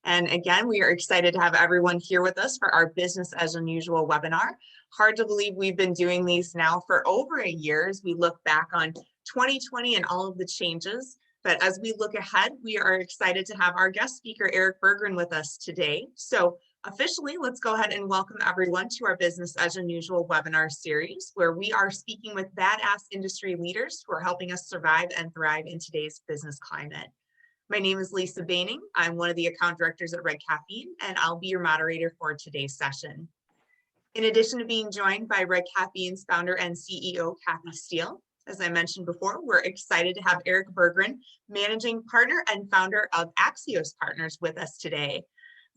And again, we are excited to have everyone here with us for our Business as Unusual webinar. Hard to believe we've been doing these now for over a year as we look back on 2020 and all of the changes. But as we look ahead, we are excited to have our guest speaker, Eric Bergrenn, with us today. So officially, let's go ahead and welcome everyone to our Business as Unusual webinar series, where we are speaking with badass industry leaders who are helping us survive and thrive in today's business climate. My name is Lisa Baining. I'm one of the account directors at Red Caffeine, and I'll be your moderator for today's session. In addition to being joined by Red Caffeine's founder and CEO, Kathy Steele, as I mentioned before, we're excited to have Eric Bergrenn, managing partner and founder of Axios Partners, with us today.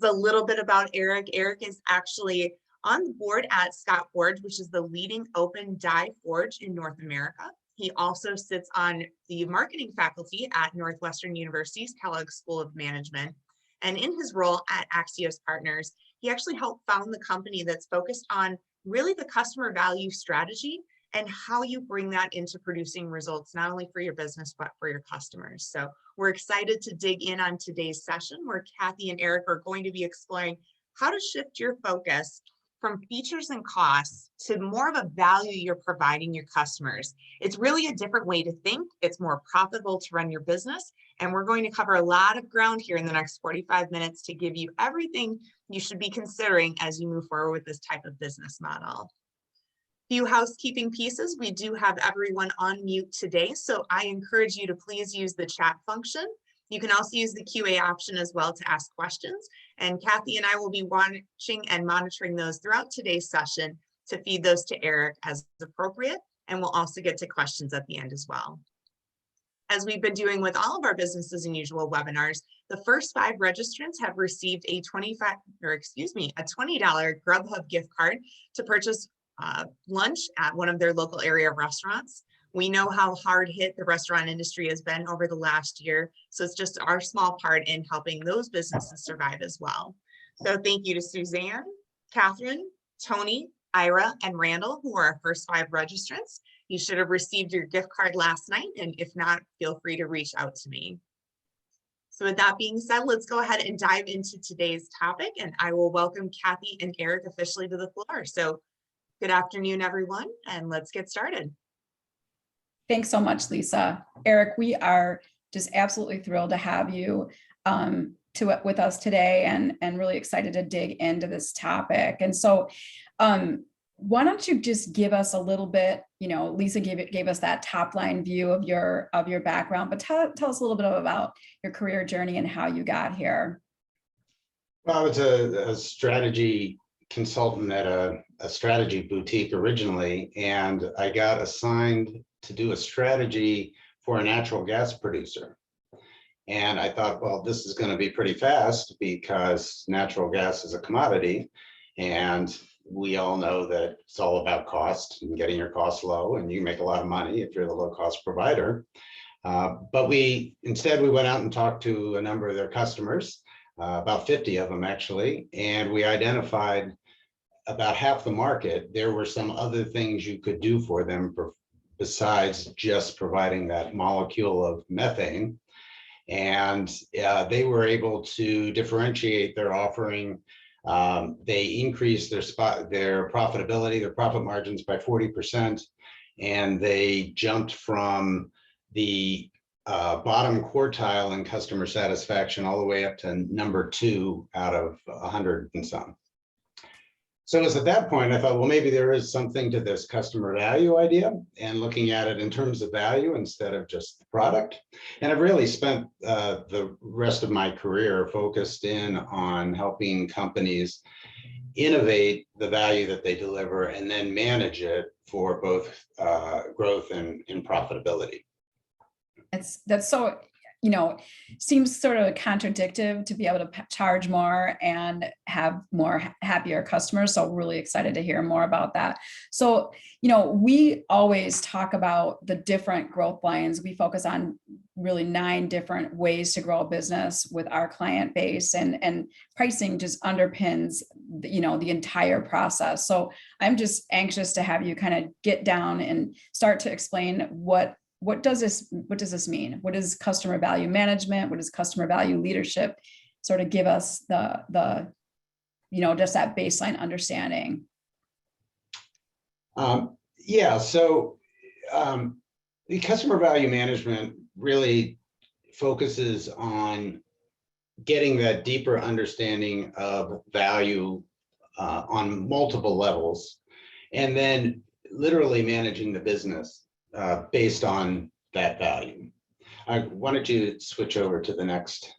A little bit about Eric. Eric is actually on the board at Scott Forge, which is the leading open die forge in North America. He also sits on the marketing faculty at Northwestern University's Kellogg School of Management. And in his role at Axios Partners, he actually helped found the company that's focused on really the customer value strategy and how you bring that into producing results, not only for your business, but for your customers. So we're excited to dig in on today's session where Kathy and Eric are going to be exploring how to shift your focus from features and costs to more of a value you're providing your customers. It's really a different way to think. It's more profitable to run your business. And we're going to cover a lot of ground here in the next 45 minutes to give you everything you should be considering as you move forward with this type of business model. Few housekeeping pieces. We do have everyone on mute today, so I encourage you to please use the chat function. You can also use the QA option as well to ask questions. And Kathy and I will be watching and monitoring those throughout today's session to feed those to Eric as appropriate. And we'll also get to questions at the end as well. As we've been doing with all of our Business as Unusual webinars, the first 5 registrants have received a $20 Grubhub gift card to purchase lunch at one of their local area restaurants. We know how hard hit the restaurant industry has been over the last year, so it's just our small part in helping those businesses survive as well. So thank you to Suzanne, Catherine, Tony, Ira, and Randall, who are our first 5 registrants. You should have received your gift card last night, and if not, feel free to reach out to me. So with that being said, let's go ahead and dive into today's topic, and I will welcome Kathy and Eric officially to the floor. So good afternoon, everyone, and let's get started. Thanks so much, Lisa. Eric, we are just absolutely thrilled to have you with us today and really excited to dig into this topic. And so why don't you just give us a little bit, Lisa gave us that top line view of your background, but tell us a little bit about your career journey and how you got here. Well, I was a strategy consultant at a strategy boutique originally, and I got assigned to do a strategy for a natural gas producer. And I thought, well, this is going to be pretty fast because natural gas is a commodity. And we all know that it's all about cost and getting your costs low, and you make a lot of money if you're the low cost provider. But instead we went out and talked to a number of their customers, about 50 of them actually, and we identified about half the market. There were some other things you could do for them besides just providing that molecule of methane. And they were able to differentiate their offering. They increased their profitability, their profit margins by 40%. And they jumped from the bottom quartile in customer satisfaction all the way up to number 2 out of 100 and some. So it was at that point I thought, well, maybe there is something to this customer value idea and looking at it in terms of value instead of just the product. And I've really spent the rest of my career focused in on helping companies innovate the value that they deliver and then manage it for both growth and profitability. That's so, seems sort of contradictory to be able to charge more and have more happier customers. So really excited to hear more about that. So, we always talk about the different growth lines. We focus on really 9 different ways to grow a business with our client base, and pricing just underpins, the entire process. So I'm just anxious to have you kind of get down and start to explain what does this mean? What is customer value management? What is customer value leadership? sort of give us the just that baseline understanding. Yeah, so the customer value management really focuses on getting that deeper understanding of value on multiple levels, and then literally managing the business based on that value. Why don't you switch over to the next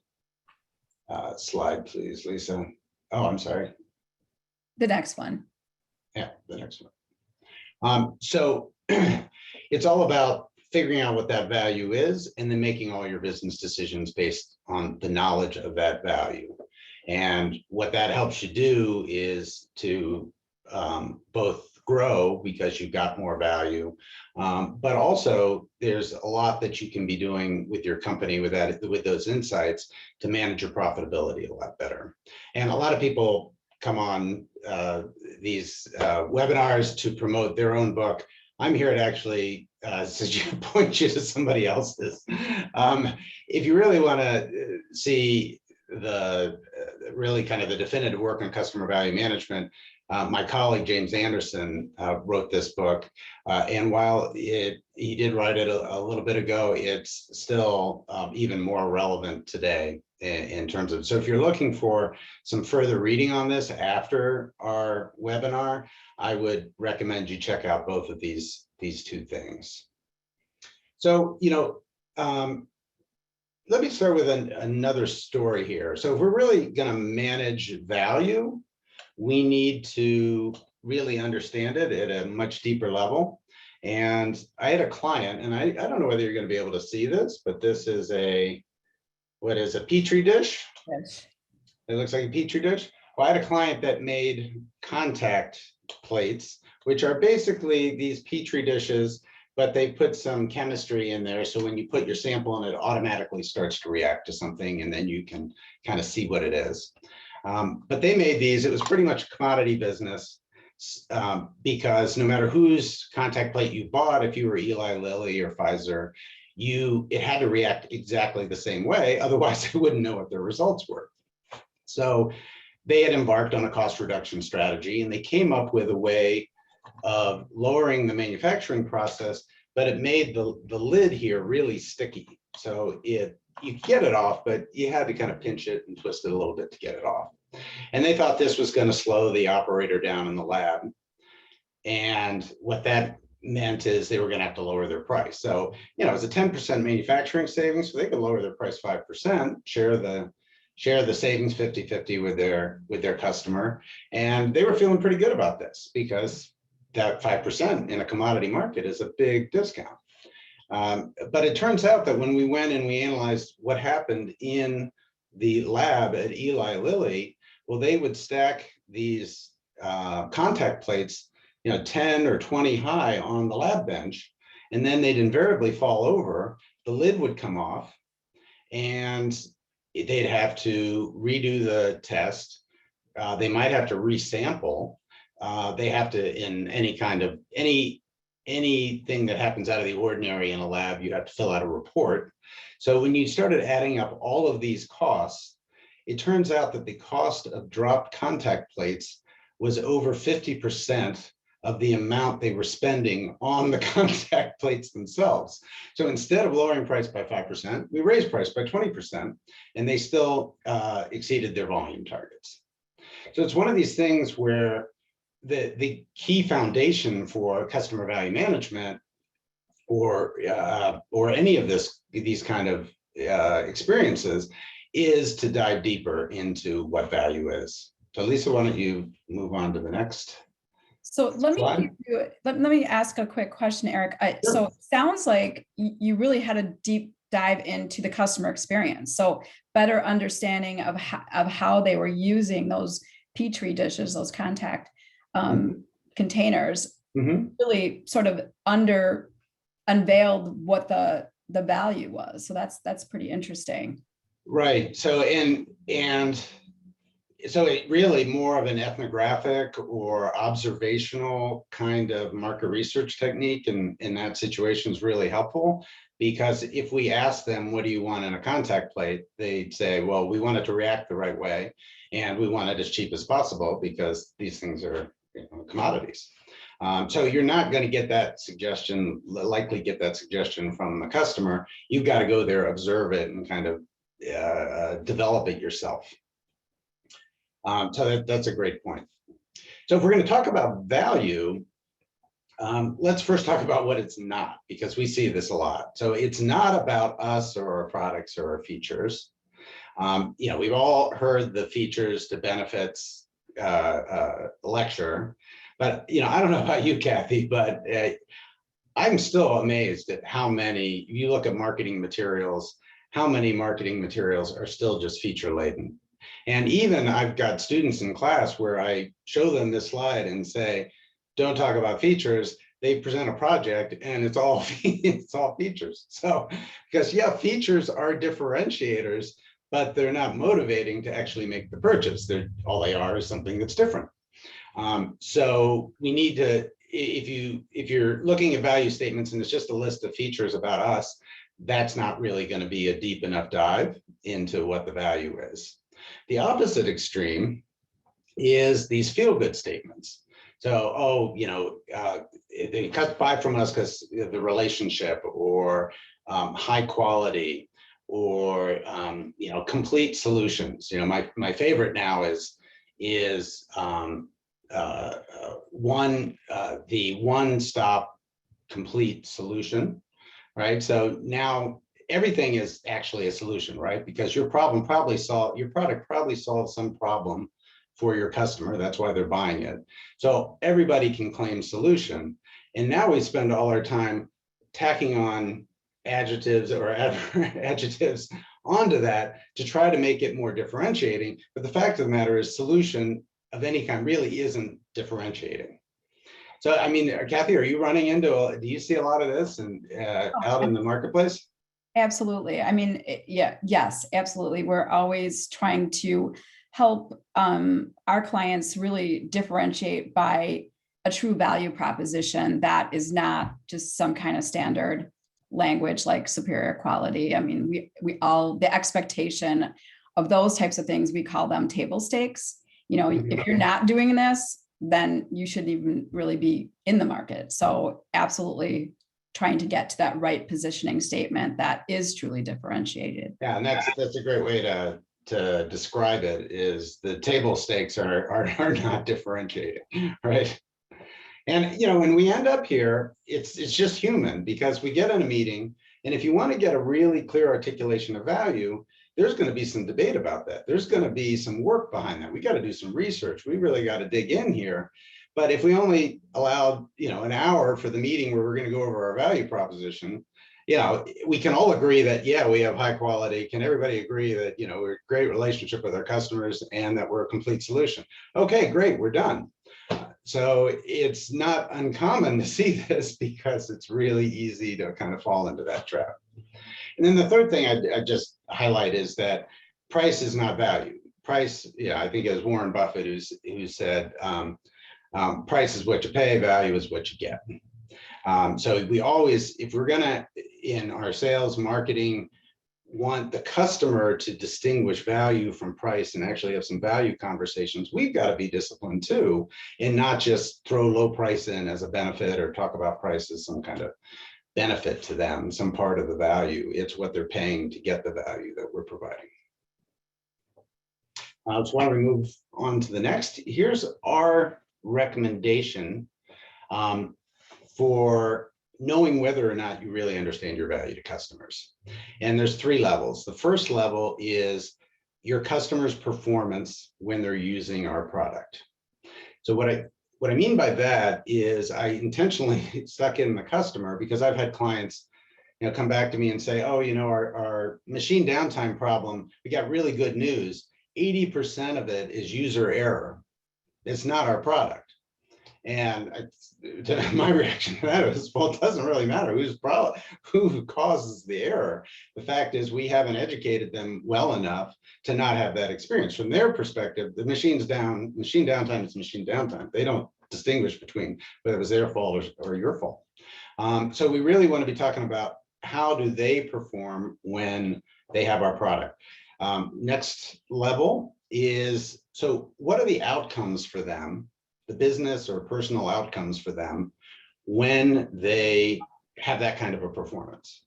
slide, please, Lisa? Oh, I'm sorry. The next one. Yeah, the next one. So it's all about figuring out what that value is and then making all your business decisions based on the knowledge of that value. And what that helps you do is to both grow because you've got more value, but also there's a lot that you can be doing with your company with those insights to manage your profitability a lot better. And a lot of people come on these webinars to promote their own book. I'm here to actually point you to somebody else's. If you really want to see the really kind of the definitive work on customer value management, my colleague James Anderson wrote this book, and while he did write it a little bit ago, it's still even more relevant today in terms of, so if you're looking for some further reading on this after our webinar, I would recommend you check out both of these two things. So, let me start with another story here. So if we're really going to manage value, we need to really understand it at a much deeper level. And I had a client, and I don't know whether you're going to be able to see this, but this is what is a Petri dish? Yes. It looks like a Petri dish. Well, I had a client that made contact plates, which are basically these Petri dishes, but they put some chemistry in there. So when you put your sample in, it automatically starts to react to something, and then you can kind of see what it is. But they made these, it was pretty much a commodity business because no matter whose contact plate you bought, if you were Eli Lilly or Pfizer, it had to react exactly the same way. Otherwise, they wouldn't know what their results were. So they had embarked on a cost reduction strategy, and they came up with a way of lowering the manufacturing process, but it made the lid here really sticky. So you get it off, but you had to kind of pinch it and twist it a little bit to get it off. And they thought this was going to slow the operator down in the lab. And what that meant is they were going to have to lower their price. So, it was a 10% manufacturing savings, so they could lower their price 5%, share the savings 50-50 with their customer. And they were feeling pretty good about this because that 5% in a commodity market is a big discount. But it turns out that when we went and we analyzed what happened in the lab at Eli Lilly, well, they would stack these contact plates, 10 or 20 high on the lab bench, and then they'd invariably fall over. The lid would come off, and they'd have to redo the test. They might have to resample. They have to, in anything that happens out of the ordinary in a lab, you have to fill out a report. So when you started adding up all of these costs, it turns out that the cost of dropped contact plates was over 50% of the amount they were spending on the contact plates themselves. So instead of lowering price by 5%, we raised price by 20%, and they still exceeded their volume targets. So it's one of these things where the key foundation for customer value management or any of these kind of experiences is to dive deeper into what value is. So Lisa, why don't you move on to the next? So let me ask a quick question, Eric. Sure. So it sounds like you really had a deep dive into the customer experience. So better understanding of how they were using those Petri dishes, those contact containers, really sort of unveiled what the value was. So that's pretty interesting. Right. So and so it really more of an ethnographic or observational kind of market research technique in that situation is really helpful, because if we ask them, what do you want in a contact plate? They'd say, well, we want it to react the right way and we want it as cheap as possible because these things are, commodities. So you're not going to get that suggestion, likely get that suggestion from the customer. You've got to go there, observe it, and kind of develop it yourself. So that's a great point. So if we're going to talk about value, let's first talk about what it's not, because we see this a lot. So it's not about us or our products or our features. We've all heard the features to benefits lecture, but I don't know about you, Kathy, but I'm still amazed at how many, if you look at marketing materials, how many marketing materials are still just feature laden. And even I've got students in class where I show them this slide and say, don't talk about features. They present a project and it's all features. So, because features are differentiators, but they're not motivating to actually make the purchase. All they are is something that's different. So we need to, if you're looking at value statements and it's just a list of features about us, that's not really going to be a deep enough dive into what the value is. The opposite extreme is these feel-good statements. So, they buy from us because the relationship, or high quality, or complete solutions. My favorite now is the one-stop complete solution, right? So now everything is actually a solution, right? Because your product probably solves some problem for your customer. That's why they're buying it. So everybody can claim solution. And now we spend all our time tacking on adjectives or adjectives onto that to try to make it more differentiating. But the fact of the matter is, solution of any kind really isn't differentiating. So, I mean, Kathy, are you running into, do you see a lot of this out in the marketplace? Absolutely. I mean, yes, absolutely. We're always trying to help our clients really differentiate by a true value proposition that is not just some kind of standard language like superior quality. I mean, the expectation of those types of things, we call them table stakes. If you're not doing this, then you shouldn't even really be in the market. So absolutely trying to get to that right positioning statement that is truly differentiated. Yeah, and that's a great way to describe it, is the table stakes are not differentiating, right? And when we end up here, it's just human, because we get in a meeting, and if you want to get a really clear articulation of value, there's going to be some debate about that. There's going to be some work behind that. We got to do some research. We really got to dig in here. But if we only allowed, an hour for the meeting where we're going to go over our value proposition, we can all agree that, we have high quality. Can everybody agree that, we're a great relationship with our customers and that we're a complete solution? Okay, great, we're done. So it's not uncommon to see this, because it's really easy to kind of fall into that trap. And then the third thing I just highlight is that price is not value. Price, I think it was Warren Buffett who said, price is what you pay, value is what you get. So we always, if we're gonna, in our sales marketing, want the customer to distinguish value from price and actually have some value conversations, we've got to be disciplined too, and not just throw low price in as a benefit or talk about price as some kind of benefit to them, some part of the value. It's what they're paying to get the value that we're providing. So why don't we move on to the next? Here's our recommendation for knowing whether or not you really understand your value to customers. And there's 3 levels. The first level is your customer's performance when they're using our product. So what I mean by that is, I intentionally stuck in the customer, because I've had clients come back to me and say, oh, our machine downtime problem, we got really good news. 80% of it is user error. It's not our product. And my reaction to that is, well, it doesn't really matter who causes the error. The fact is we haven't educated them well enough to not have that experience. From their perspective, the machine's down, machine downtime is machine downtime. They don't distinguish between whether it was their fault or your fault. So we really want to be talking about how do they perform when they have our product. Next level is, so what are the outcomes for them, the business or personal outcomes for them when they have that kind of a performance?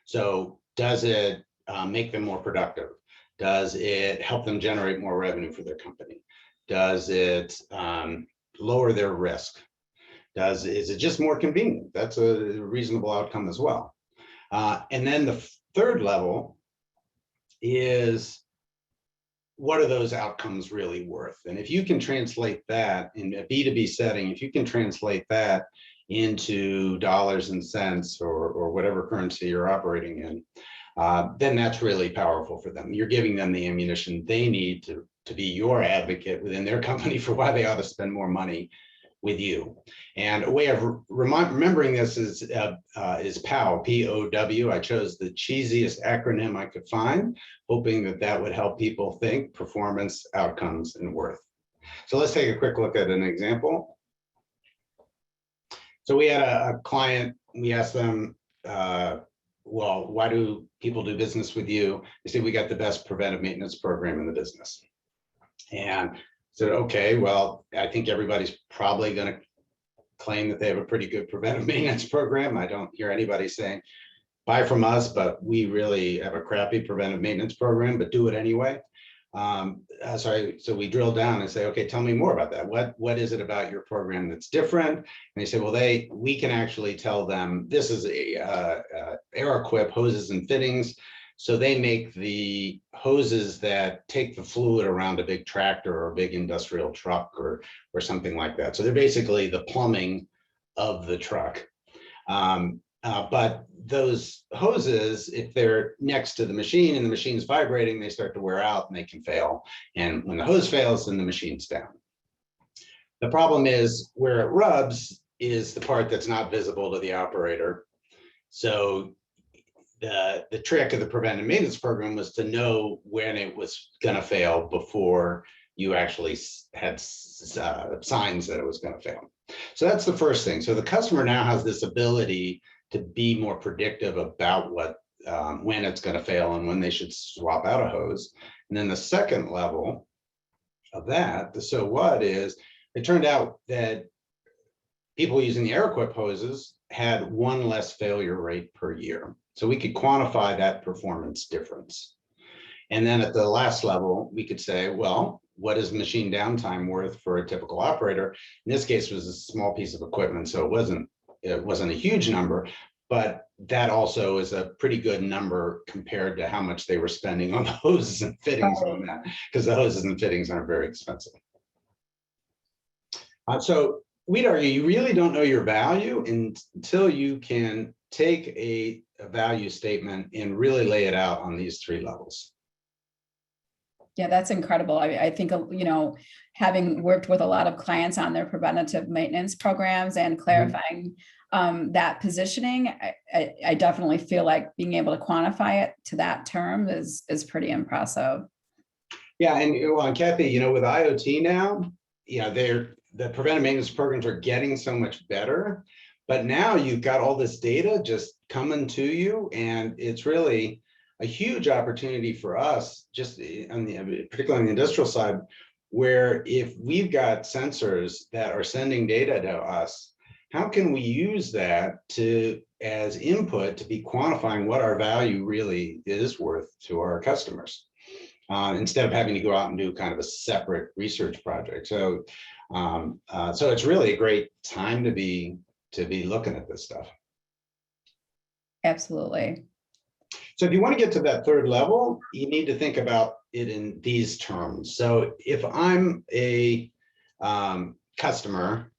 So does it make them more productive? Does it help them generate more revenue for their company? Does it lower their risk? Is it just more convenient? That's a reasonable outcome as well. And then the third level is, what are those outcomes really worth? And if you can translate that in a B2B setting, if you can translate that into dollars and cents or whatever currency you're operating in, then that's really powerful for them. You're giving them the ammunition they need to be your advocate within their company for why they ought to spend more money with you. And a way of remembering this is POW, P-O-W. I chose the cheesiest acronym I could find, hoping that would help people think performance, outcomes, and worth. So let's take a quick look at an example. So we had a client, we asked them, well, why do people do business with you? They said, we got the best preventive maintenance program in the business. And said, okay, well, I think everybody's probably going to claim that they have a pretty good preventive maintenance program. I don't hear anybody saying, buy from us, but we really have a crappy preventive maintenance program, but do it anyway. So we drill down and say, okay, tell me more about that. What is it about your program that's different? And they say, well, we can actually tell them this is Air-Equip hoses and fittings. So they make the hoses that take the fluid around a big tractor or a big industrial truck or something like that. So they're basically the plumbing of the truck. But those hoses, if they're next to the machine and the machine's vibrating, they start to wear out and they can fail. And when the hose fails, then the machine's down. The problem is where it rubs is the part that's not visible to the operator. So the trick of the preventive maintenance program was to know when it was going to fail before you actually had signs that it was going to fail. So that's the first thing. So the customer now has this ability to be more predictive about when it's going to fail and when they should swap out a hose. And then the second level of that, the so what is, it turned out that people using the Air-Equip hoses had one less failure rate per year. So we could quantify that performance difference. And then at the last level, we could say, well, what is machine downtime worth for a typical operator? In this case, it was a small piece of equipment, so it wasn't a huge number, but that also is a pretty good number compared to how much they were spending on the hoses and fittings on that, because the hoses and fittings aren't very expensive. So we'd argue you really don't know your value until you can take a value statement and really lay it out on these three levels. Yeah, that's incredible. I think, having worked with a lot of clients on their preventative maintenance programs and clarifying that positioning, I definitely feel like being able to quantify it to that term is pretty impressive. Yeah, and Kathy, with IoT now, the preventive maintenance programs are getting so much better, but now you've got all this data just coming to you, and it's really a huge opportunity for us, just particularly on the industrial side, where if we've got sensors that are sending data to us, how can we use that as input to be quantifying what our value really is worth to our customers, instead of having to go out and do kind of a separate research project. So it's really a great time to be looking at this stuff. Absolutely. So if you want to get to that third level, you need to think about it in these terms. So if I'm a customer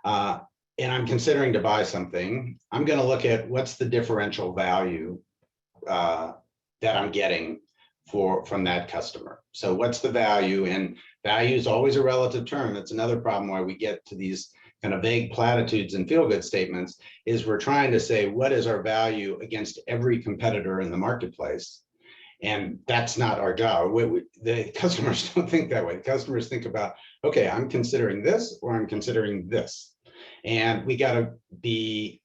and I'm considering to buy something, I'm going to look at what's the differential value that I'm getting from that customer. So what's the value? And value is always a relative term. That's another problem why we get to these kind of vague platitudes and feel-good statements, is we're trying to say, what is our value against every competitor in the marketplace? And that's not our job. The customers don't think that way. The customers think about, okay, I'm considering this or I'm considering this. And we got to be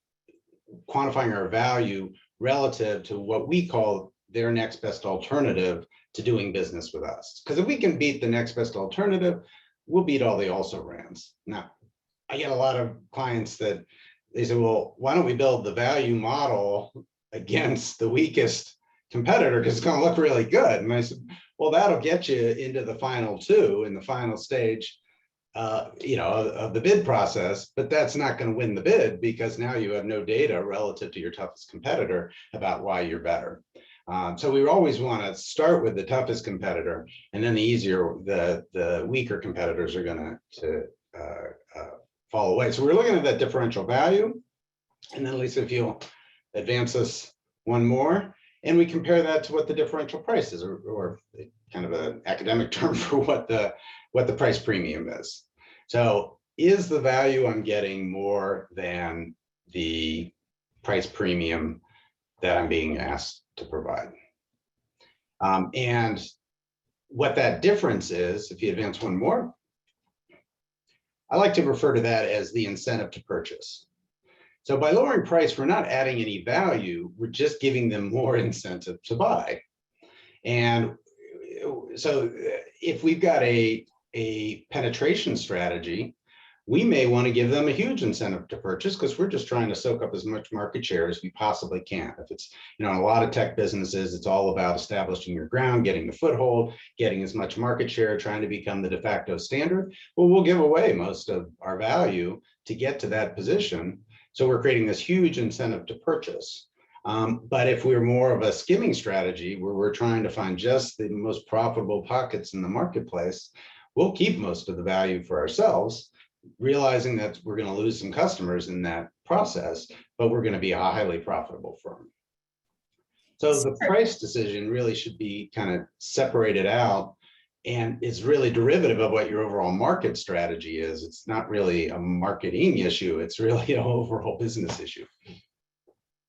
quantifying our value relative to what we call their next best alternative to doing business with us. Because if we can beat the next best alternative, we'll beat all the also-rans. Now, I get a lot of clients that they say, well, why don't we build the value model against the weakest competitor, because it's going to look really good. And I said, well, that'll get you into the final two in the final stage of the bid process, but that's not going to win the bid, because now you have no data relative to your toughest competitor about why you're better. So we always want to start with the toughest competitor, and then the weaker competitors are going to fall away. So we're looking at that differential value, and then Lisa, if you'll advance us one more, and we compare that to what the differential price is, or kind of an academic term for what the price premium is. So is the value I'm getting more than the price premium that I'm being asked to provide? And what that difference is, if you advance one more, I like to refer to that as the incentive to purchase. So by lowering price, we're not adding any value, we're just giving them more incentive to buy. And so if we've got a penetration strategy, we may want to give them a huge incentive to purchase, because we're just trying to soak up as much market share as we possibly can. If it's, in a lot of tech businesses, it's all about establishing your ground, getting the foothold, getting as much market share, trying to become the de facto standard. Well, we'll give away most of our value to get to that position. So we're creating this huge incentive to purchase. But if we're more of a skimming strategy, where we're trying to find just the most profitable pockets in the marketplace, we'll keep most of the value for ourselves, realizing that we're going to lose some customers in that process, but we're going to be a highly profitable firm. So the price decision really should be kind of separated out, and it's really derivative of what your overall market strategy is. It's not really a marketing issue. It's really an overall business issue.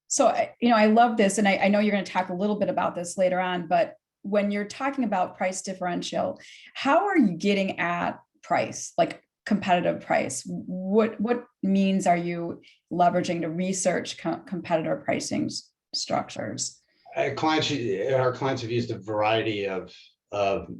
So, I love this, and I know you're going to talk a little bit about this later on, but when you're talking about price differential, how are you getting at price, like competitive price? What means are you leveraging to research competitor pricing structures? Our clients have used a variety of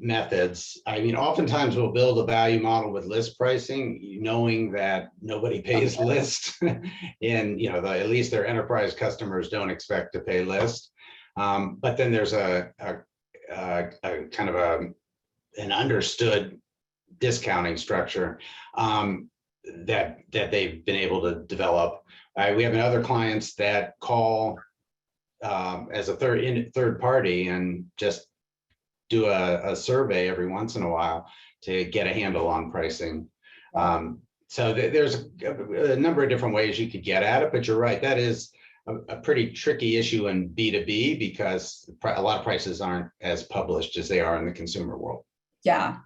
methods. I mean, oftentimes we'll build a value model with list pricing, knowing that nobody pays list, and at least their enterprise customers don't expect to pay list. But then there's a kind of an understood discounting structure that they've been able to develop. We have other clients that call as a third party and just do a survey every once in a while to get a handle on pricing. So there's a number of different ways you could get at it, but you're right, that is a pretty tricky issue in B2B, because a lot of prices aren't as published as they are in the consumer world. Yeah,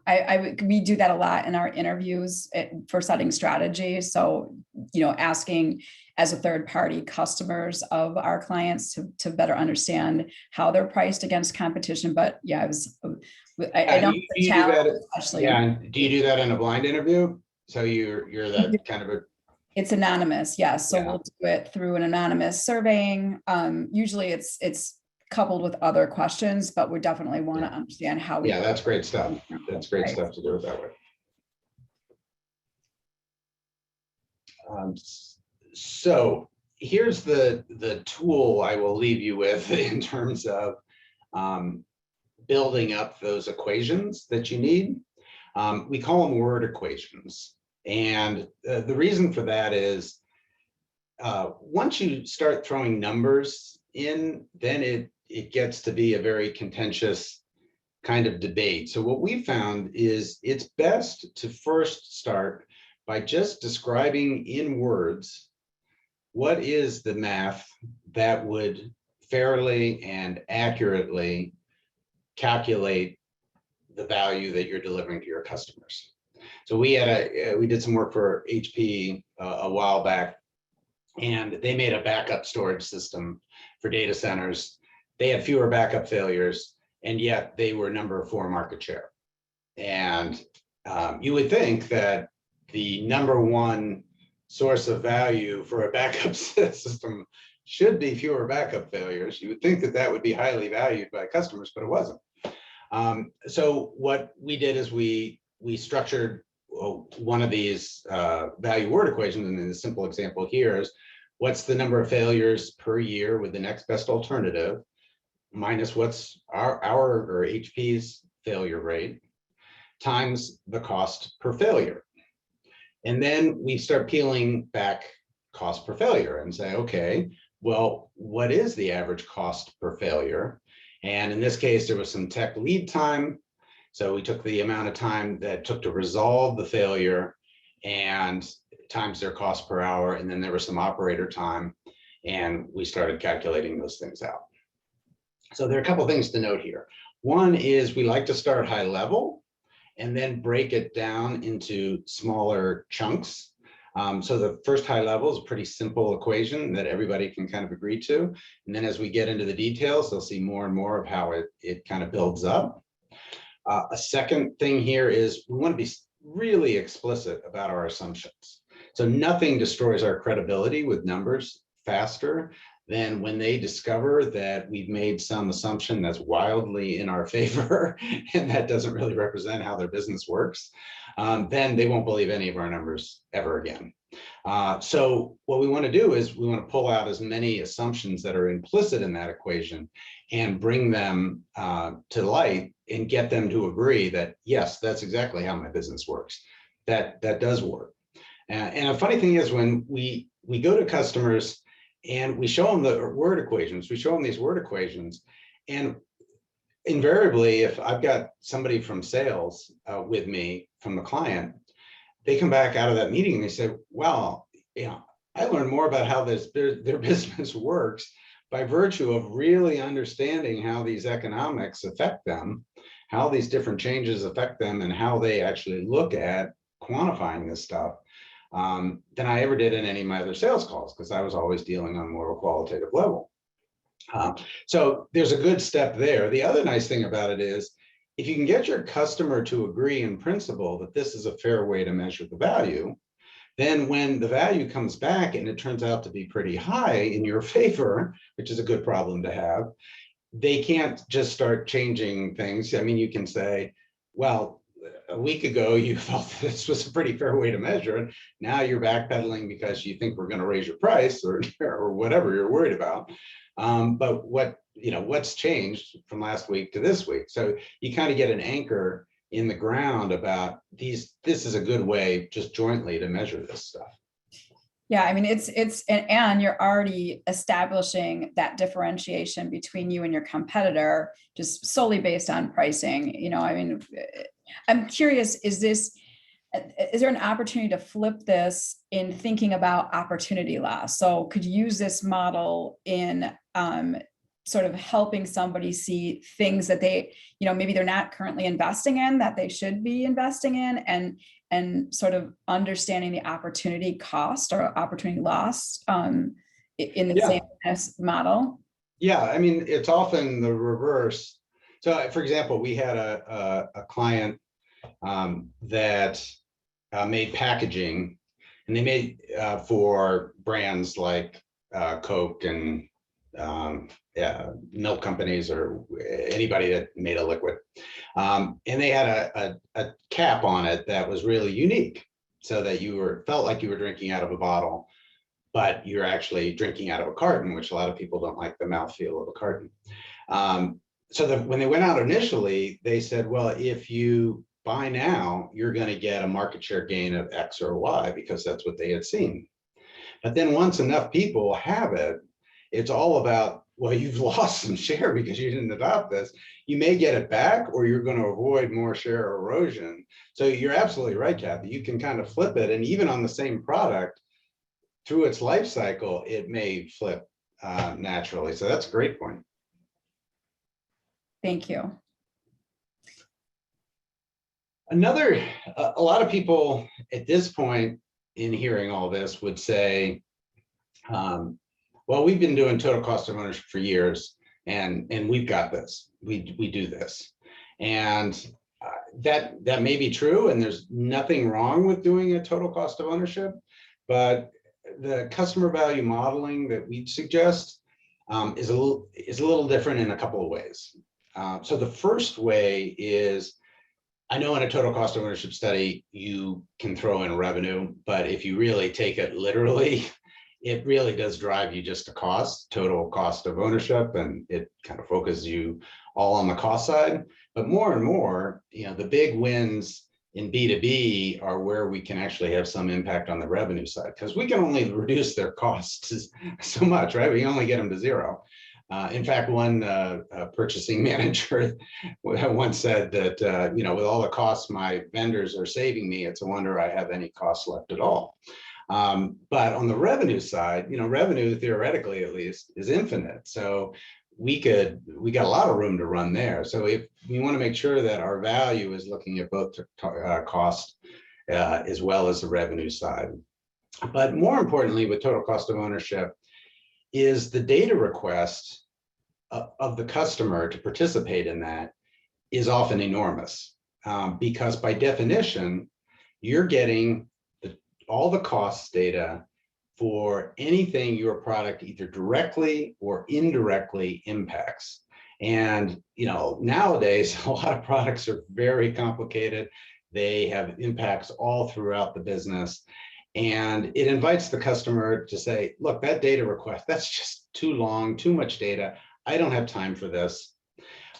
we do that a lot in our interviews for setting strategy. So, asking as a third party customers of our clients to better understand how they're priced against competition. But yeah, I know the challenge, especially. Yeah, and do you do that in a blind interview? So you're that kind of a. It's anonymous, yes. So we'll do it through an anonymous surveying. Usually it's coupled with other questions, but we definitely want to understand how we. Yeah, that's great stuff. That's great stuff to do it that way. So here's the tool I will leave you with in terms of building up those equations that you need. We call them word equations. And the reason for that is once you start throwing numbers in, then it gets to be a very contentious kind of debate. So what we found is it's best to first start by just describing in words what is the math that would fairly and accurately calculate the value that you're delivering to your customers. So we did some work for HP a while back, and they made a backup storage system for data centers. They had fewer backup failures, and yet they were number 4 market share. And you would think that the number 1 source of value for a backup system should be fewer backup failures. You would think that that would be highly valued by customers, but it wasn't. So what we did is we structured one of these value word equations, and the simple example here is what's the number of failures per year with the next best alternative minus what's our or HP's failure rate times the cost per failure. And then we start peeling back cost per failure and say, okay, well, what is the average cost per failure? And in this case, there was some tech lead time. So we took the amount of time that it took to resolve the failure and times their cost per hour. And then there was some operator time. And we started calculating those things out. So there are a couple of things to note here. One is we like to start high level and then break it down into smaller chunks. So the first high level is a pretty simple equation that everybody can kind of agree to. And then as we get into the details, they'll see more and more of how it kind of builds up. A second thing here is we want to be really explicit about our assumptions. So nothing destroys our credibility with numbers faster than when they discover that we've made some assumption that's wildly in our favor and that doesn't really represent how their business works. Then they won't believe any of our numbers ever again. So what we want to do is we want to pull out as many assumptions that are implicit in that equation and bring them to light and get them to agree that, yes, that's exactly how my business works. That does work. And a funny thing is when we go to customers and we show them the word equations, we show them these word equations, and invariably, if I've got somebody from sales with me from the client, they come back out of that meeting and they say, well, I learned more about how their business works by virtue of really understanding how these economics affect them, how these different changes affect them, and how they actually look at quantifying this stuff than I ever did in any of my other sales calls, because I was always dealing on more of a qualitative level. So there's a good step there. The other nice thing about it is if you can get your customer to agree in principle that this is a fair way to measure the value, then when the value comes back and it turns out to be pretty high in your favor, which is a good problem to have, they can't just start changing things. I mean, you can say, well, a week ago, you felt this was a pretty fair way to measure it. Now you're backpedaling because you think we're going to raise your price or whatever you're worried about. But what's changed from last week to this week? So you kind of get an anchor in the ground about this is a good way just jointly to measure this stuff. Yeah, I mean, and you're already establishing that differentiation between you and your competitor just solely based on pricing. I mean, I'm curious, is there an opportunity to flip this in thinking about opportunity loss? So could you use this model in sort of helping somebody see things that they, maybe they're not currently investing in that they should be investing in, and sort of understanding the opportunity cost or opportunity loss in the same model? Yeah, I mean, it's often the reverse. So for example, we had a client that made packaging, and they made for brands like Coke and milk companies or anybody that made a liquid. And they had a cap on it that was really unique, so that you felt like you were drinking out of a bottle, but you're actually drinking out of a carton, which a lot of people don't like the mouthfeel of a carton. So when they went out initially, they said, well, if you buy now, you're going to get a market share gain of X or Y, because that's what they had seen. But then once enough people have it, it's all about, well, you've lost some share because you didn't adopt this. You may get it back, or you're going to avoid more share erosion. So you're absolutely right, Kathy. You can kind of flip it. And even on the same product, through its life cycle, it may flip naturally. So that's a great point. Thank you. A lot of people at this point in hearing all this would say, well, we've been doing total cost of ownership for years, and we've got this. We do this, and that may be true, and there's nothing wrong with doing a total cost of ownership, but the customer value modeling that we suggest is a little different in a couple of ways. So the first way is, I know in a total cost of ownership study, you can throw in revenue, but if you really take it literally, it really does drive you just to cost, total cost of ownership, and it kind of focuses you all on the cost side. But more and more, the big wins in B2B are where we can actually have some impact on the revenue side, because we can only reduce their costs so much, right? We only get them to zero. In fact, one purchasing manager once said that, with all the costs my vendors are saving me, it's a wonder I have any costs left at all. But on the revenue side, revenue theoretically at least is infinite. So we got a lot of room to run there. So if we want to make sure that our value is looking at both cost as well as the revenue side. But more importantly, with total cost of ownership, is the data request of the customer to participate in that is often enormous, because by definition, you're getting all the costs data for anything your product either directly or indirectly impacts. And nowadays, a lot of products are very complicated. They have impacts all throughout the business. And it invites the customer to say, look, that data request, that's just too long, too much data. I don't have time for this.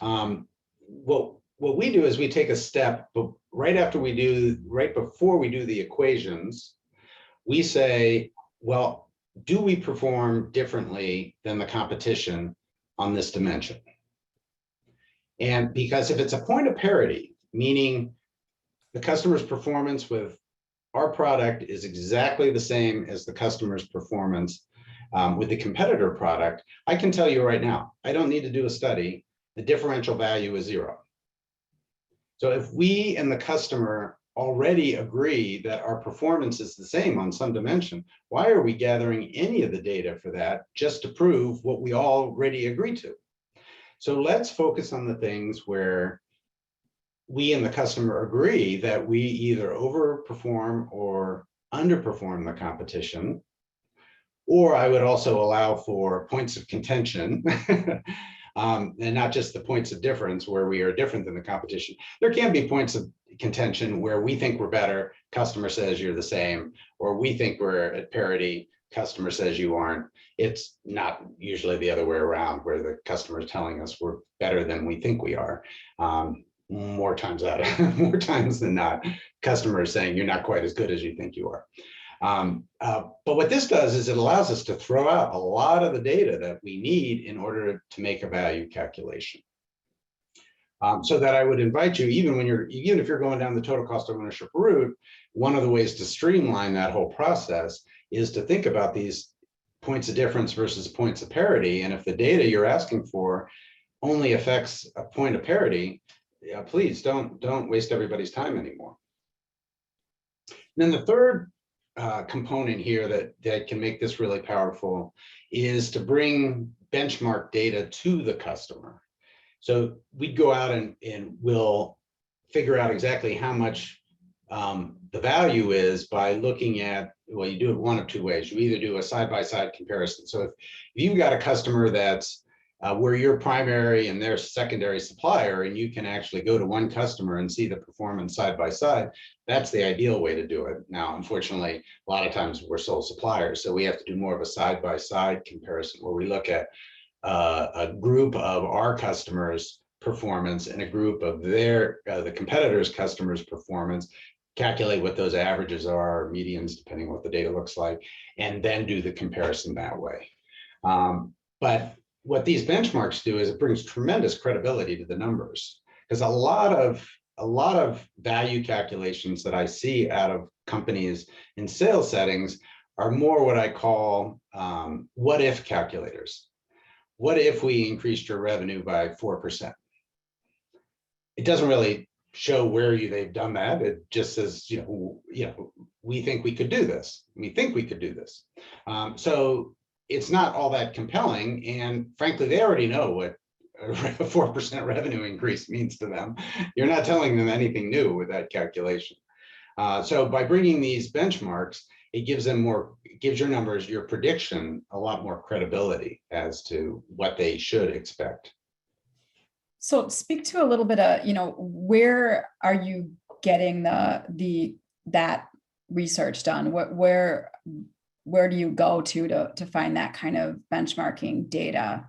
What we do is we take a step, but right before we do the equations, we say, well, do we perform differently than the competition on this dimension? And because if it's a point of parity, meaning the customer's performance with our product is exactly the same as the customer's performance with the competitor product, I can tell you right now, I don't need to do a study, the differential value is zero. So if we and the customer already agree that our performance is the same on some dimension, why are we gathering any of the data for that just to prove what we already agree to? So let's focus on the things where we and the customer agree that we either overperform or underperform the competition, or I would also allow for points of contention, and not just the points of difference where we are different than the competition. There can be points of contention where we think we're better, customer says you're the same, or we think we're at parity, customer says you aren't. It's not usually the other way around, where the customer is telling us we're better than we think we are. More times than not, customers saying you're not quite as good as you think you are. But what this does is it allows us to throw out a lot of the data that we need in order to make a value calculation. So that I would invite you, even if you're going down the total cost of ownership route, one of the ways to streamline that whole process is to think about these points of difference versus points of parity. And if the data you're asking for only affects a point of parity, please don't waste everybody's time anymore. And then the third component here that can make this really powerful is to bring benchmark data to the customer. So we'd go out and we'll figure out exactly how much the value is by looking at, well, you do it one of two ways. You either do a side-by-side comparison. So if you've got a customer that's where you're primary and they're secondary supplier, and you can actually go to one customer and see the performance side by side, that's the ideal way to do it. Now, unfortunately, a lot of times we're sole suppliers, so we have to do more of a side by side comparison where we look at a group of our customers' performance and a group of the competitors' customers' performance, calculate what those averages are, medians, depending on what the data looks like, and then do the comparison that way. But what these benchmarks do is it brings tremendous credibility to the numbers, because a lot of value calculations that I see out of companies in sales settings are more what I call what if calculators. What if we increased your revenue by 4%? It doesn't really show where they've done that. It just says, we think we could do this. We think we could do this. So it's not all that compelling. And frankly, they already know what a 4% revenue increase means to them. You're not telling them anything new with that calculation. So by bringing these benchmarks, it gives your numbers, your prediction, a lot more credibility as to what they should expect. So speak to a little bit of, where are you getting that research done? Where do you go to find that kind of benchmarking data?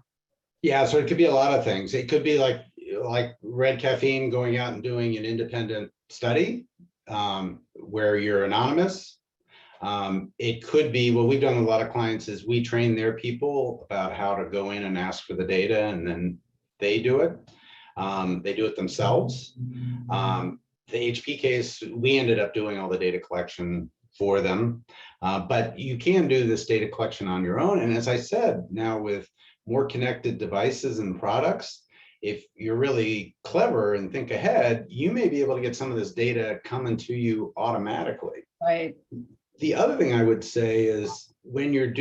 Yeah, so it could be a lot of things. It could be like Red Caffeine going out and doing an independent study where you're anonymous. It could be, what we've done with a lot of clients is we train their people about how to go in and ask for the data, and then they do it. They do it themselves. The HP case, we ended up doing all the data collection for them, but you can do this data collection on your own. And as I said, now with more connected devices and products, if you're really clever and think ahead, you may be able to get some of this data coming to you automatically. Right. The other thing I would say is when you're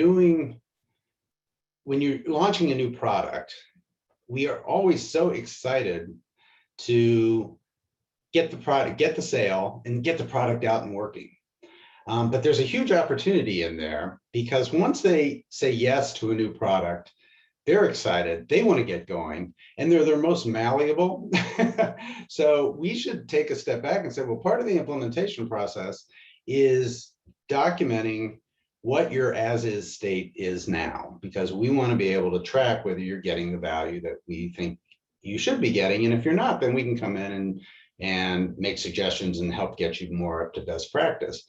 launching a new product, we are always so excited to get the product, get the sale, and get the product out and working. But there's a huge opportunity in there, because once they say yes to a new product, they're excited, they want to get going, and they're their most malleable. So we should take a step back and say, well, part of the implementation process is documenting what your as-is state is now, because we want to be able to track whether you're getting the value that we think you should be getting. And if you're not, then we can come in and make suggestions and help get you more up to best practice.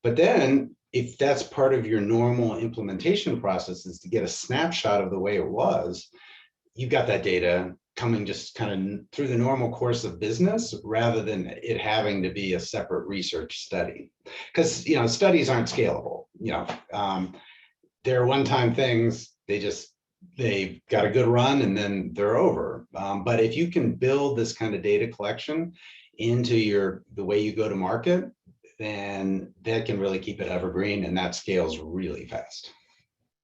But then if that's part of your normal implementation process, is to get a snapshot of the way it was, you've got that data coming just kind of through the normal course of business, rather than it having to be a separate research study. Because studies aren't scalable. They're one-time things. They've got a good run and then they're over. But if you can build this kind of data collection into the way you go to market, then that can really keep it evergreen, and that scales really fast.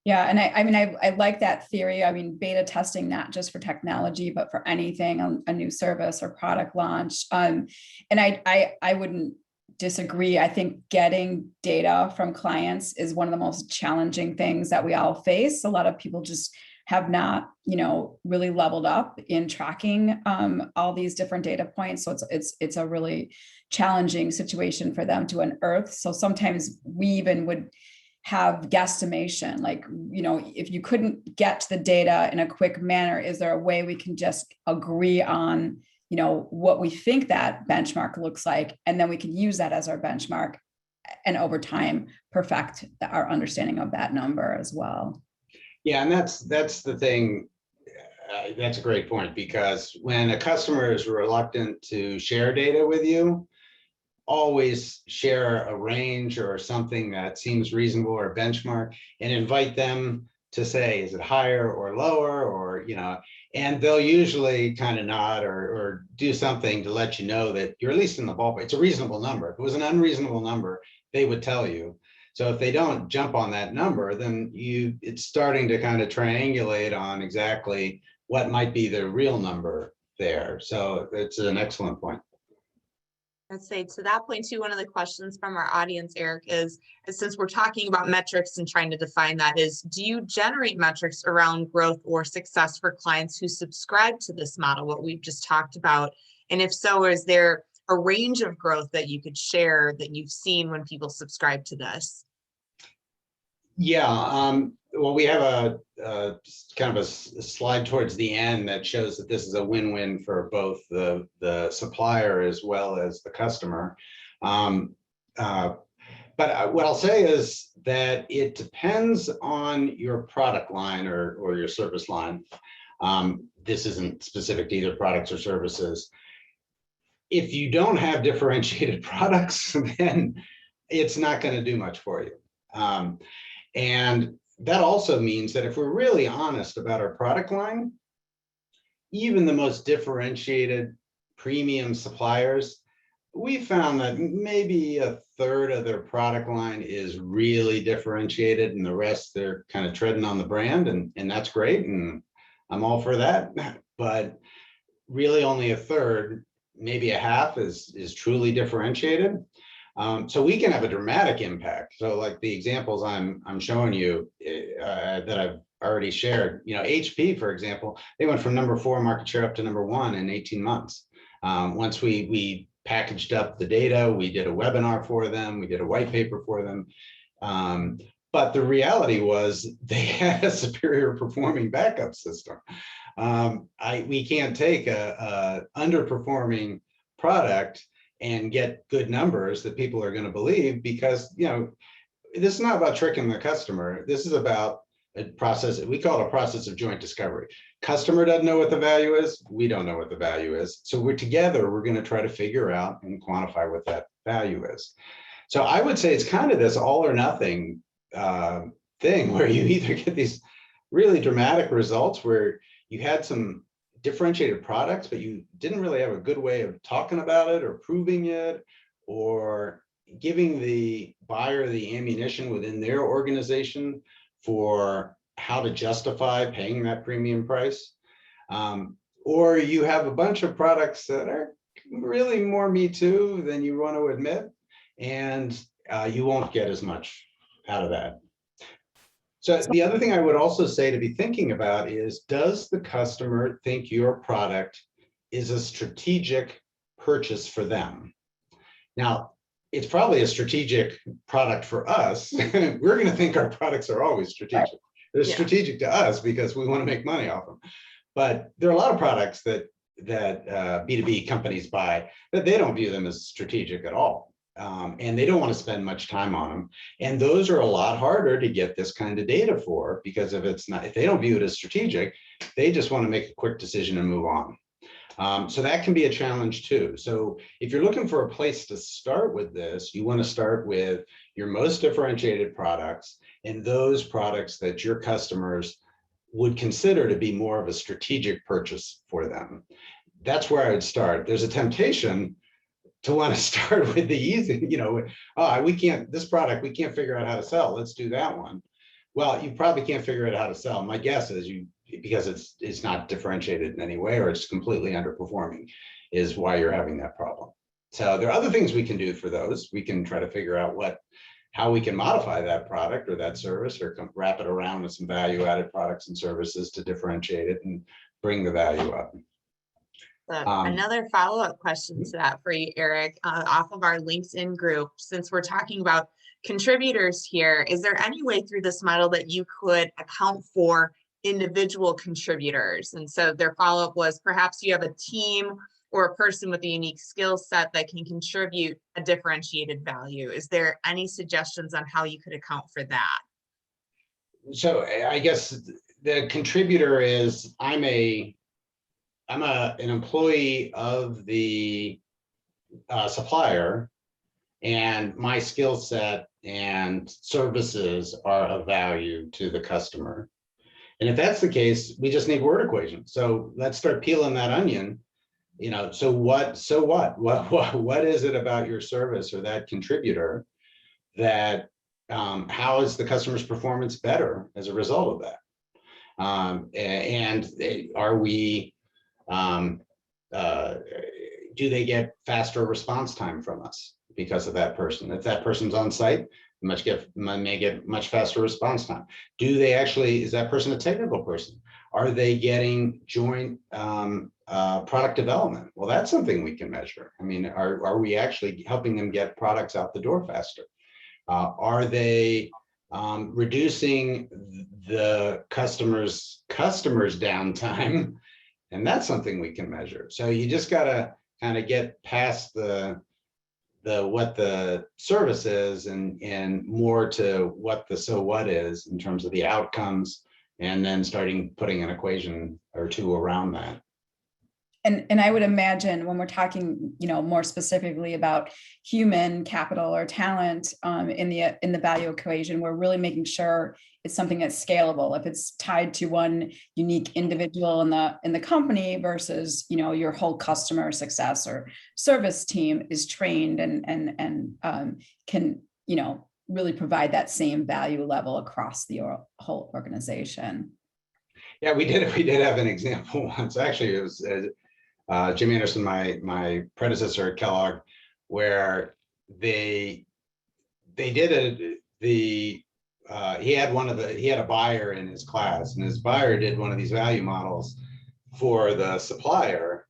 Yeah, and I like that theory. I mean, beta testing, not just for technology, but for anything, a new service or product launch. And I wouldn't disagree. I think getting data from clients is one of the most challenging things that we all face. A lot of people just have not, really leveled up in tracking all these different data points. So it's a really challenging situation for them to unearth. So sometimes we even would have guesstimation, like, if you couldn't get to the data in a quick manner, is there a way we can just agree on, what we think that benchmark looks like, and then we can use that as our benchmark, and over time perfect our understanding of that number as well. Yeah, and that's the thing. That's a great point, because when a customer is reluctant to share data with you, always share a range or something that seems reasonable, or a benchmark, and invite them to say, is it higher or lower, or, and they'll usually kind of nod or do something to let you know that you're at least in the ballpark. It's a reasonable number. If it was an unreasonable number, they would tell you. So if they don't jump on that number, then it's starting to kind of triangulate on exactly what might be the real number there. So it's an excellent point. I'd say to that point too, one of the questions from our audience, Eric, is since we're talking about metrics and trying to define that, is do you generate metrics around growth or success for clients who subscribe to this model, what we've just talked about? And if so, is there a range of growth that you could share that you've seen when people subscribe to this? Yeah, well, we have a kind of a slide towards the end that shows that this is a win-win for both the supplier as well as the customer. But what I'll say is that it depends on your product line or your service line. This isn't specific to either products or services. If you don't have differentiated products, then it's not going to do much for you. And that also means that if we're really honest about our product line, even the most differentiated premium suppliers, we found that maybe a third of their product line is really differentiated, and the rest they're kind of treading on the brand, and that's great, and I'm all for that. But really only a third, maybe a half is truly differentiated. So we can have a dramatic impact. So like the examples I'm showing you that I've already shared, HP, for example, they went from number 4 market share up to number 1 in 18 months. Once we packaged up the data, we did a webinar for them, we did a white paper for them. But the reality was they had a superior performing backup system. We can't take a underperforming product and get good numbers that people are going to believe, because this is not about tricking the customer. This is about a process, we call it a process of joint discovery. Customer doesn't know what the value is, we don't know what the value is. So we're going to try to figure out and quantify what that value is. So I would say it's kind of this all or nothing thing, where you either get these really dramatic results where you had some differentiated products, but you didn't really have a good way of talking about it or proving it, or giving the buyer the ammunition within their organization for how to justify paying that premium price. Or you have a bunch of products that are really more me too than you want to admit, and you won't get as much out of that. So the other thing I would also say to be thinking about is, does the customer think your product is a strategic purchase for them? Now, it's probably a strategic product for us. We're going to think our products are always strategic. Right. They're strategic to us because we want to make money off them. But there are a lot of products that B2B companies buy that they don't view them as strategic at all. And they don't want to spend much time on them. And those are a lot harder to get this kind of data for, because if they don't view it as strategic, they just want to make a quick decision and move on. So that can be a challenge too. So if you're looking for a place to start with this, you want to start with your most differentiated products and those products that your customers would consider to be more of a strategic purchase for them. That's where I would start. There's a temptation to want to start with the easy, this product, we can't figure out how to sell. Let's do that one. Well, you probably can't figure out how to sell. My guess is because it's not differentiated in any way, or it's completely underperforming, is why you're having that problem. So there are other things we can do for those. We can try to figure out how we can modify that product or that service, or wrap it around with some value-added products and services to differentiate it and bring the value up. Another follow-up question to that for you, Eric, off of our LinkedIn group, since we're talking about contributors here, is there any way through this model that you could account for individual contributors? And so their follow-up was, perhaps you have a team or a person with a unique skill set that can contribute a differentiated value. Is there any suggestions on how you could account for that? So I guess the contributor is, I'm an employee of the supplier, and my skill set and services are of value to the customer. And if that's the case, we just need word equations. So let's start peeling that onion. So what is it about your service or that contributor that how is the customer's performance better as a result of that? And are we do they get faster response time from us because of that person? If that person's on site, may get much faster response time. Is that person a technical person? Are they getting joint product development? Well, that's something we can measure. I mean, are we actually helping them get products out the door faster? Are they reducing the customer's downtime? And that's something we can measure. So you just got to kind of get past what the service is and more to what the so what is in terms of the outcomes, and then putting an equation or two around that. And I would imagine when we're talking, more specifically about human capital or talent in the value equation, we're really making sure it's something that's scalable. If it's tied to one unique individual in the company versus, your whole customer success or service team is trained and can, really provide that same value level across the whole organization. Yeah, we did have an example once. Actually, it was Jim Anderson, my predecessor at Kellogg, where he had a buyer in his class, and his buyer did one of these value models for the supplier,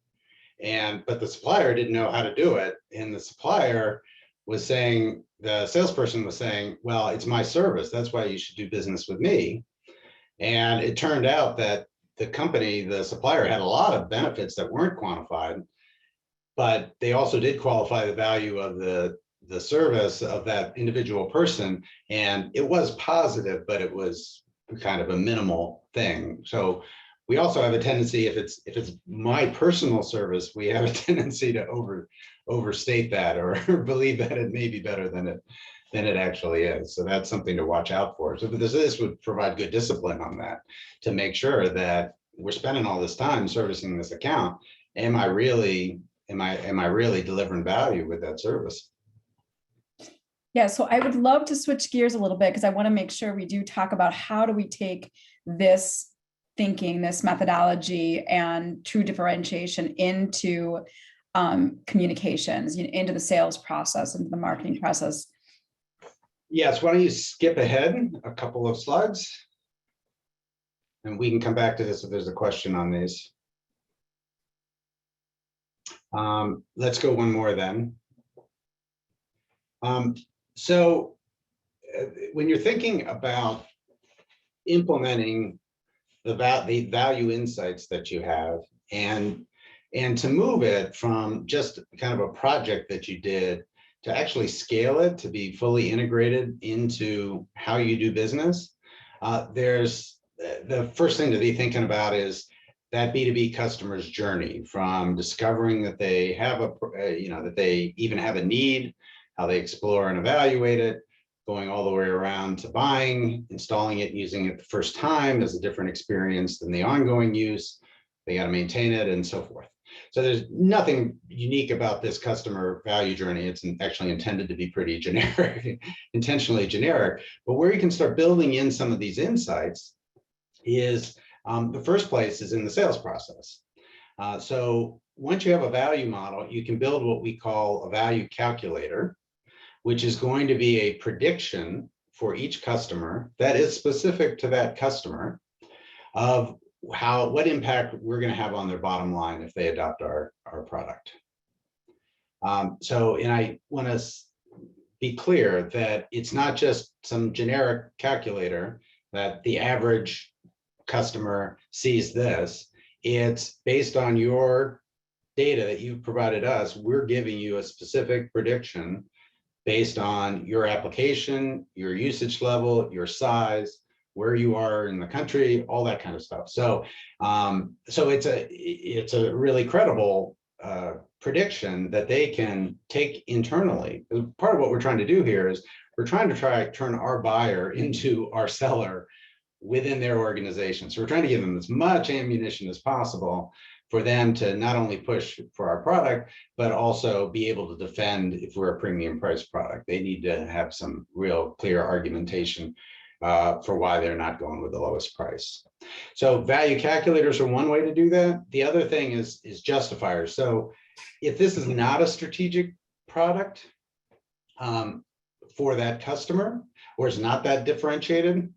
but the supplier didn't know how to do it, and the salesperson was saying, well, it's my service, that's why you should do business with me. And it turned out that the supplier had a lot of benefits that weren't quantified, but they also did qualify the value of the service of that individual person. And it was positive, but it was kind of a minimal thing. So we also have a tendency, if it's my personal service, we have a tendency to overstate that or believe that it may be better than it actually is. So that's something to watch out for. So this would provide good discipline on that, to make sure that we're spending all this time servicing this account. Am I really delivering value with that service? Yeah, so I would love to switch gears a little bit, because I want to make sure we do talk about how do we take this thinking, this methodology and true differentiation into communications, into the sales process, into the marketing process. Yes, why don't you skip ahead a couple of slides? And we can come back to this if there's a question on these. Let's go one more then. So when you're thinking about implementing the value insights that you have, and to move it from just kind of a project that you did to actually scale it to be fully integrated into how you do business, there's the first thing to be thinking about is that B2B customer's journey, from discovering that they have that they even have a need, how they explore and evaluate it, going all the way around to buying, installing it, using it the first time as a different experience than the ongoing use. They got to maintain it and so forth. So there's nothing unique about this customer value journey. It's actually intended to be pretty generic, intentionally generic. But where you can start building in some of these insights is the first place is in the sales process. So once you have a value model, you can build what we call a value calculator, which is going to be a prediction for each customer that is specific to that customer of what impact we're going to have on their bottom line if they adopt our product. And I want to be clear that it's not just some generic calculator that the average customer sees this. It's based on your data that you've provided us. We're giving you a specific prediction based on your application, your usage level, your size, where you are in the country, all that kind of stuff. So, it's a really credible prediction that they can take internally. Part of what we're trying to do here is we're trying to turn our buyer into our seller within their organization. So we're trying to give them as much ammunition as possible for them to not only push for our product, but also be able to defend if we're a premium price product. They need to have some real clear argumentation for why they're not going with the lowest price. So value calculators are one way to do that. The other thing is justifiers. So if this is not a strategic product for that customer, or is not that differentiated,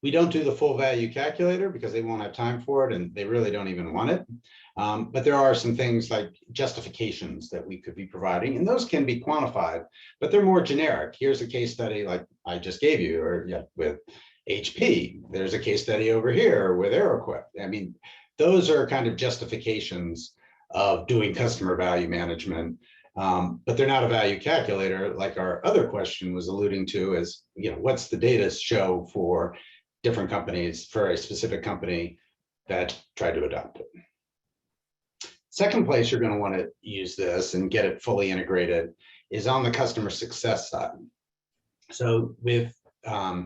we don't do the full value calculator because they won't have time for it and they really don't even want it. But there are some things like justifications that we could be providing, and those can be quantified, but they're more generic. Here's a case study like I just gave you, or with HP. There's a case study over here with Aeroquip. I mean, those are kind of justifications of doing customer value management, but they're not a value calculator like our other question was alluding to, is, what's the data show for different companies, for a specific company that tried to adopt it. Second place you're going to want to use this and get it fully integrated is on the customer success side. So with, I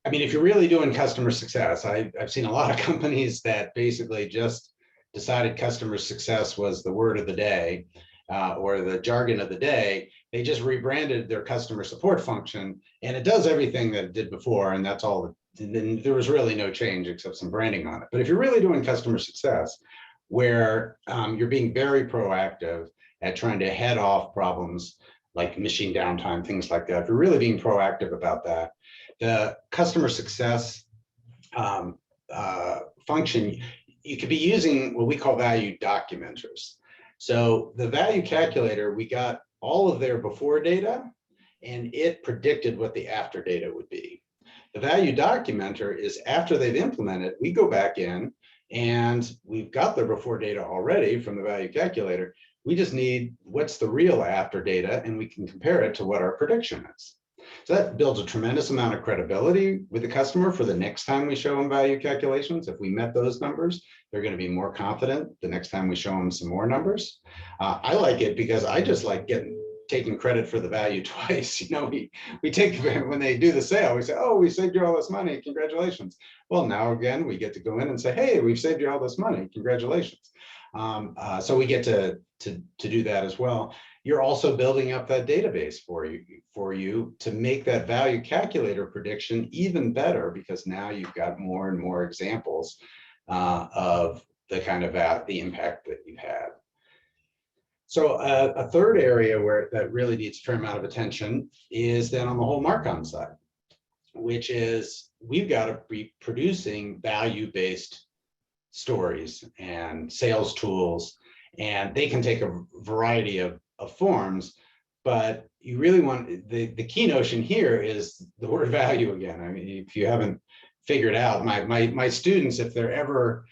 mean, if you're really doing customer success, I've seen a lot of companies that basically just decided customer success was the word of the day or the jargon of the day. They just rebranded their customer support function and it does everything that it did before. And that's all. Then there was really no change except some branding on it. But if you're really doing customer success, where you're being very proactive at trying to head off problems like machine downtime, things like that, if you're really being proactive about that, the customer success function, you could be using what we call value documenters. So the value calculator, we got all of their before data and it predicted what the after data would be. The value documenter is after they've implemented, we go back in and we've got their before data already from the value calculator. We just need what's the real after data and we can compare it to what our prediction is. So that builds a tremendous amount of credibility with the customer for the next time we show them value calculations. If we met those numbers, they're going to be more confident the next time we show them some more numbers. I like it because I just like taking credit for the value twice. You know, we take, when they do the sale, we say, oh, we saved you all this money, congratulations. Well, now again, we get to go in and say, hey, we've saved you all this money, congratulations. So we get to do that as well. You're also building up that database for you to make that value calculator prediction even better, because now you've got more and more examples of the kind of the impact that you've had. So a third area where that really needs a fair amount of attention is then on the whole marcom side, which is we've got to be producing value-based stories and sales tools, and they can take a variety of forms, but you really want, the key notion here is the word value again. I mean, if you haven't figured out, my students, if they're ever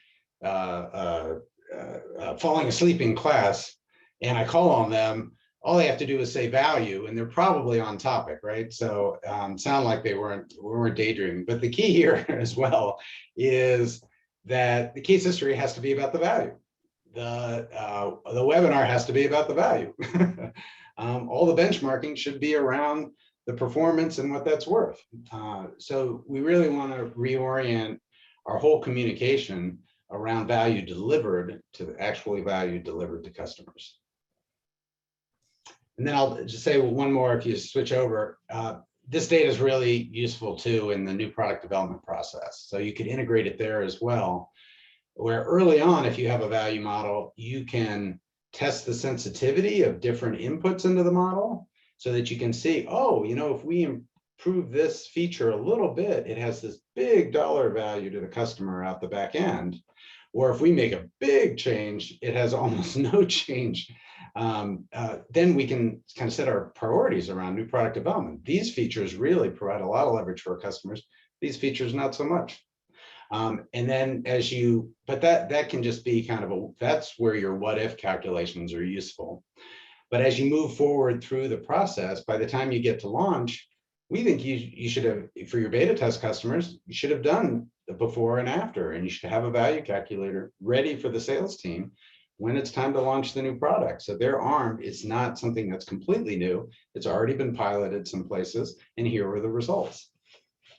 falling asleep in class and I call on them, all they have to do is say value and they're probably on topic, right? So sound like we weren't daydreaming, but the key here as well is that the case history has to be about the value. The webinar has to be about the value. All the benchmarking should be around the performance and what that's worth. So we really want to reorient our whole communication around value delivered to actually value delivered to customers. And then I'll just say one more, if you switch over, this data is really useful too in the new product development process. So you could integrate it there as well, where early on, if you have a value model, you can test the sensitivity of different inputs into the model so that you can see, oh, you know, if we improve this feature a little bit, it has this big dollar value to the customer out the back end. Or if we make a big change, it has almost no change. Then we can kind of set our priorities around new product development. These features really provide a lot of leverage for our customers. These features, not so much. And then but that can just be kind of that's where your what if calculations are useful. But as you move forward through the process, by the time you get to launch, we think you should have, for your beta test customers, you should have done the before and after, and you should have a value calculator ready for the sales team when it's time to launch the new product. So they're armed. It's not something that's completely new. It's already been piloted some places, and here are the results.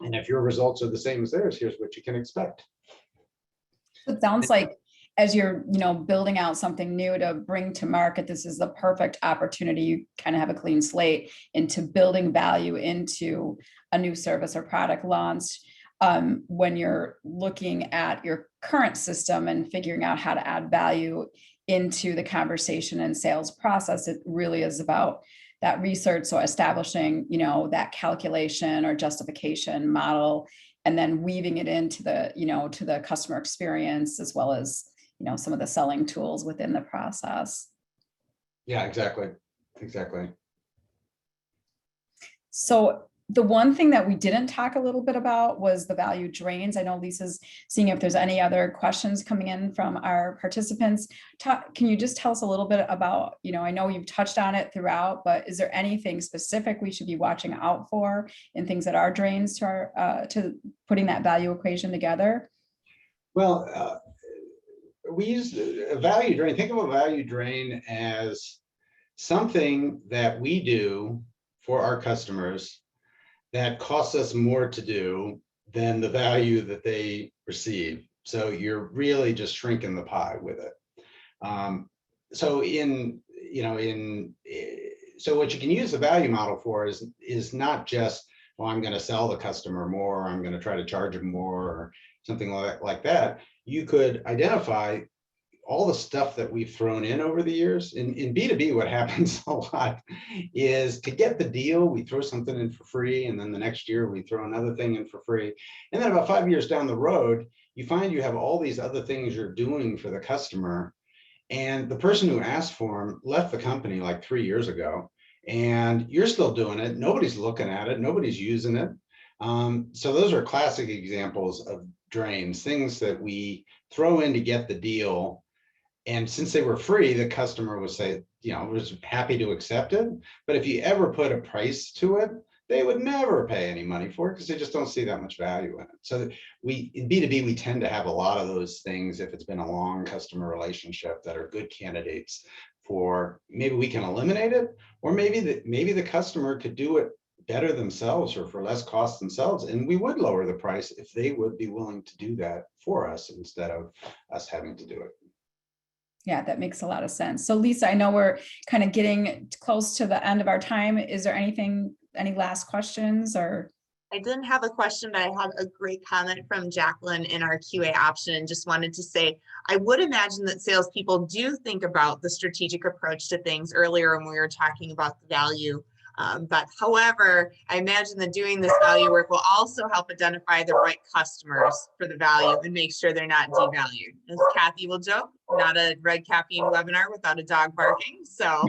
And if your results are the same as theirs, here's what you can expect. It sounds like as you're, building out something new to bring to market, this is the perfect opportunity. You kind of have a clean slate into building value into a new service or product launch. When you're looking at your current system and figuring out how to add value into the conversation and sales process, it really is about that research. So establishing, that calculation or justification model, and then weaving it into the, to the customer experience, as well as, some of the selling tools within the process. Yeah, exactly. Exactly. So the one thing that we didn't talk a little bit about was the value drains. I know Lisa's seeing if there's any other questions coming in from our participants. Can you just tell us a little bit about, I know you've touched on it throughout, but is there anything specific we should be watching out for in things that are drains to putting that value equation together? Well, we use a value drain. Think of a value drain as something that we do for our customers that costs us more to do than the value that they receive. So you're really just shrinking the pie with it. So so what you can use the value model for is not just, well, I'm going to sell the customer more, or I'm going to try to charge them more, or something like that. You could identify all the stuff that we've thrown in over the years. In B2B, what happens a lot is to get the deal, we throw something in for free, and then the next year we throw another thing in for free. And then about 5 years down the road, you find you have all these other things you're doing for the customer. And the person who asked for them left the company like 3 years ago, and you're still doing it. Nobody's looking at it. Nobody's using it. So those are classic examples of drains, things that we throw in to get the deal. And since they were free, the customer would say, was happy to accept it. But if you ever put a price to it, they would never pay any money for it because they just don't see that much value in it. So in B2B, we tend to have a lot of those things if it's been a long customer relationship that are good candidates for, maybe we can eliminate it, or maybe the customer could do it better themselves or for less cost themselves. And we would lower the price if they would be willing to do that for us instead of us having to do it. Yeah, that makes a lot of sense. So Lisa, I know we're kind of getting close to the end of our time. Is there any last questions or? I didn't have a question, but I had a great comment from Jacqueline in our QA option, and just wanted to say, I would imagine that salespeople do think about the strategic approach to things earlier when we were talking about the value. But however, I imagine that doing this value work will also help identify the right customers for the value and make sure they're not devalued. As Kathy will joke, not a red caffeine webinar without a dog barking. So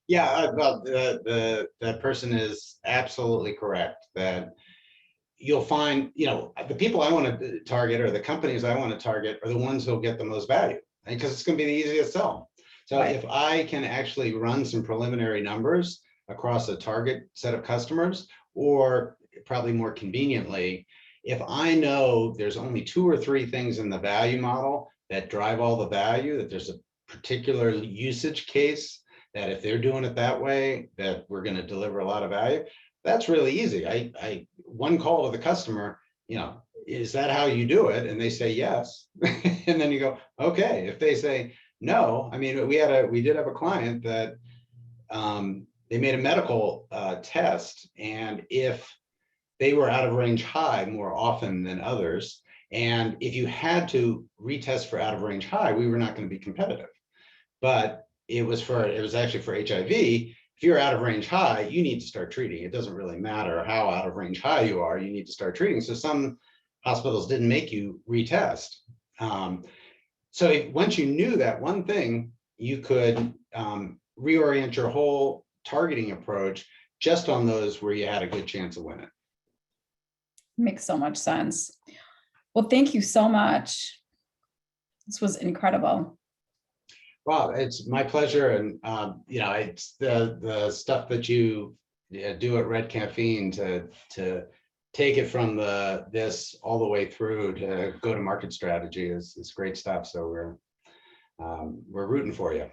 yeah, well, that person is absolutely correct, that you'll find, the people I want to target or the companies I want to target are the ones who'll get the most value, because it's going to be the easiest sell. So right. If I can actually run some preliminary numbers across a target set of customers, or probably more conveniently, if I know there's only 2 or 3 things in the value model that drive all the value, that there's a particular usage case that if they're doing it that way, that we're going to deliver a lot of value, that's really easy. I one call to the customer, is that how you do it? And they say yes. And then you go, okay. If they say no, I mean, we did have a client that they made a medical test, and if they were out of range high more often than others, and if you had to retest for out of range high, we were not going to be competitive. But it was actually for HIV. If you're out of range high, you need to start treating. It doesn't really matter how out of range high you are, you need to start treating. So some hospitals didn't make you retest. So once you knew that one thing, you could reorient your whole targeting approach just on those where you had a good chance of winning. Makes so much sense. Well, thank you so much. This was incredible. Well, it's my pleasure, and it's the stuff that you do at Red Caffeine to take it from this all the way through to go to market strategy is great stuff. So we're rooting for you.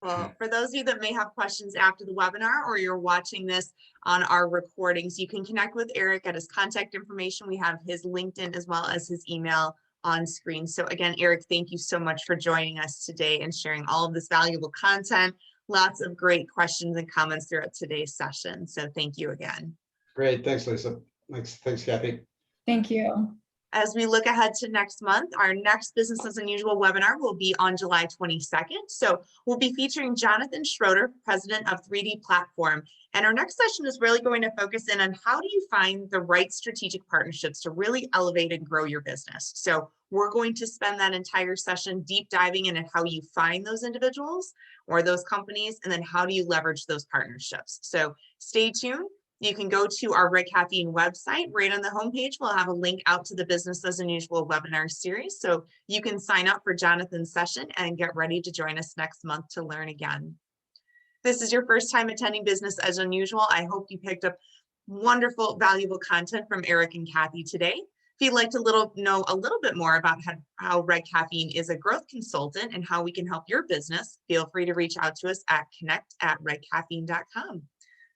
Well, for those of you that may have questions after the webinar, or you're watching this on our recordings, you can connect with Eric at his contact information. We have his LinkedIn as well as his email on screen. So again, Eric, thank you so much for joining us today and sharing all of this valuable content. Lots of great questions and comments throughout today's session. So thank you again. Great. Thanks, Lisa. Thanks, Kathy. Thank you. As we look ahead to next month, our next Business as Unusual webinar will be on July 22nd. So we'll be featuring Jonathan Schroeder, president of 3D Platform. And our next session is really going to focus in on how do you find the right strategic partnerships to really elevate and grow your business. So we're going to spend that entire session deep diving into how you find those individuals or those companies, and then how do you leverage those partnerships. So stay tuned. You can go to our Red Caffeine website. Right on the homepage, we'll have a link out to the Business as Unusual webinar series. So you can sign up for Jonathan's session and get ready to join us next month to learn again. This is your first time attending Business as Unusual. I hope you picked up wonderful, valuable content from Eric and Kathy today. If you'd like to know a little bit more about how Red Caffeine is a growth consultant and how we can help your business, feel free to reach out to us at connect@redcaffeine.com.